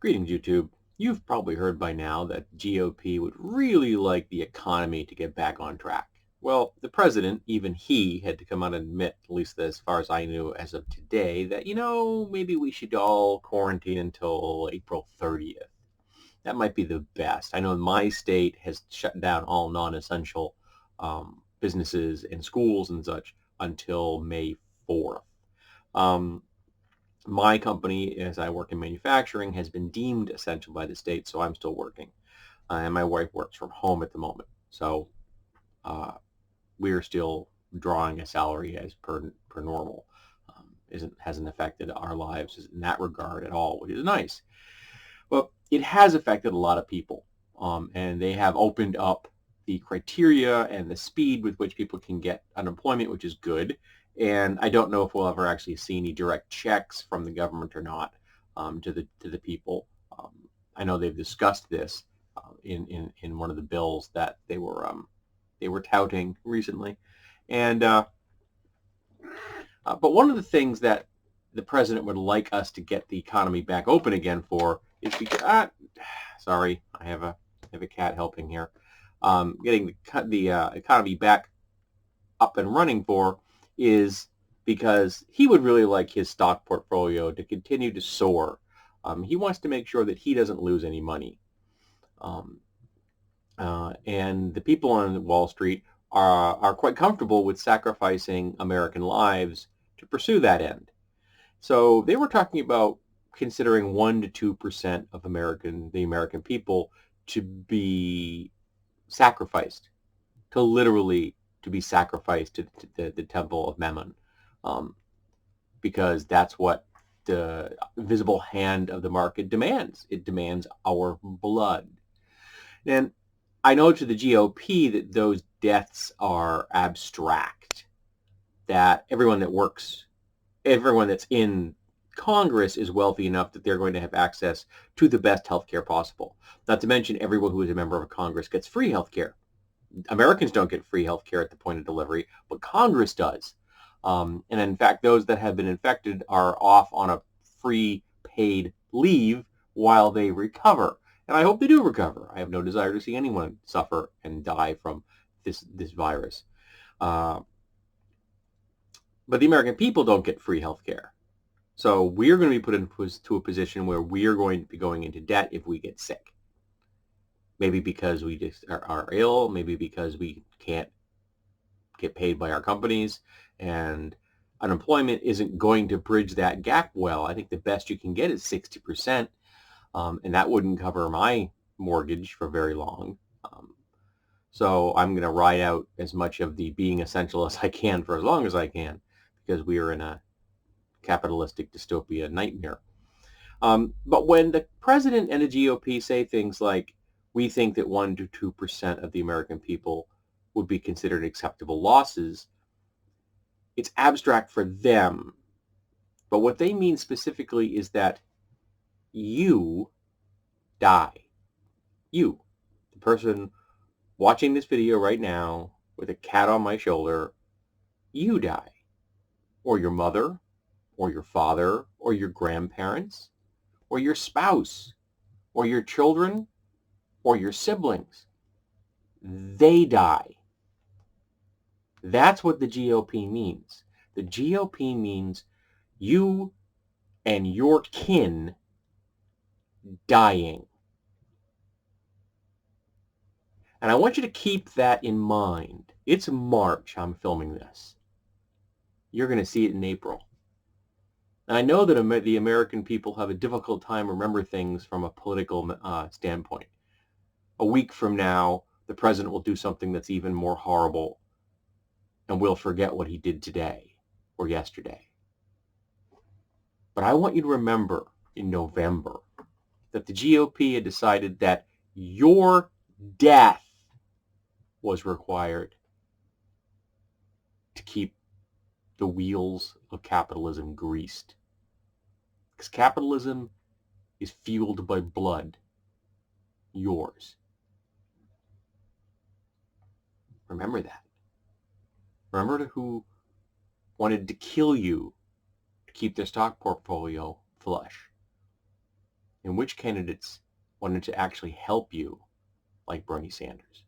Greetings, YouTube. You've probably heard by now that the GOP would really like the economy to get back on track. Well, the president, even he, had to come out and admit, at least as far as I knew as of today, that, maybe we should all quarantine until April 30th. That might be the best. I know my state has shut down all non-essential businesses and schools and such until May 4th. My company, as I work in manufacturing, has been deemed essential by the state, so I'm still working. And my wife works from home at the moment. So we're still drawing a salary as per normal. Hasn't affected our lives in that regard at all, which is nice. But it has affected a lot of people. And they have opened up the criteria and the speed with which people can get unemployment, which is good. And I don't know if we'll ever actually see any direct checks from the government or not to the people. I know they've discussed this in one of the bills that they were touting recently, and but one of the things that the president would like us to get the economy back open again for is because sorry, I have a cat helping here. Getting the economy back up and running for is because he would really like his stock portfolio to continue to soar. He wants to make sure that he doesn't lose any money. And the people on Wall Street are quite comfortable with sacrificing American lives to pursue that end. So they were talking about considering 1% to 2% of the American people to be sacrificed, to be sacrificed to the temple of Mammon, because that's what the visible hand of the market demands. It demands our blood. And I know to the GOP that those deaths are abstract, that everyone that's in Congress is wealthy enough that they're going to have access to the best health care possible. Not to mention everyone who is a member of Congress gets free health care. Americans don't get free health care at the point of delivery, but Congress does. And in fact, those that have been infected are off on a free paid leave while they recover. And I hope they do recover. I have no desire to see anyone suffer and die from this virus. But the American people don't get free health care. So we're going to be put into a position where we are going to be going into debt if we get sick. Maybe because we just are ill, maybe because we can't get paid by our companies, and unemployment isn't going to bridge that gap well. I think the best you can get is 60%, and that wouldn't cover my mortgage for very long. So I'm going to ride out as much of the being essential as I can for as long as I can, because we are in a capitalistic dystopia nightmare. But when the president and the GOP say things like, we think that 1% to 2% of the American people would be considered acceptable losses, it's abstract for them. But what they mean specifically is that you die. You, the person watching this video right now with a cat on my shoulder, you die. Or your mother, or your father, or your grandparents, or your spouse, or your children, or your siblings. They die. That's what the GOP means. The GOP means you and your kin dying. And I want you to keep that in mind. It's March, I'm filming this. You're going to see it in April. And I know that the American people have a difficult time remembering things from a political standpoint. A week from now, the president will do something that's even more horrible, and we'll forget what he did today or yesterday. But I want you to remember in November that the GOP had decided that your death was required to keep the wheels of capitalism greased. Because capitalism is fueled by blood. Yours. Remember that. Remember who wanted to kill you to keep their stock portfolio flush. and which candidates wanted to actually help you, like Bernie Sanders.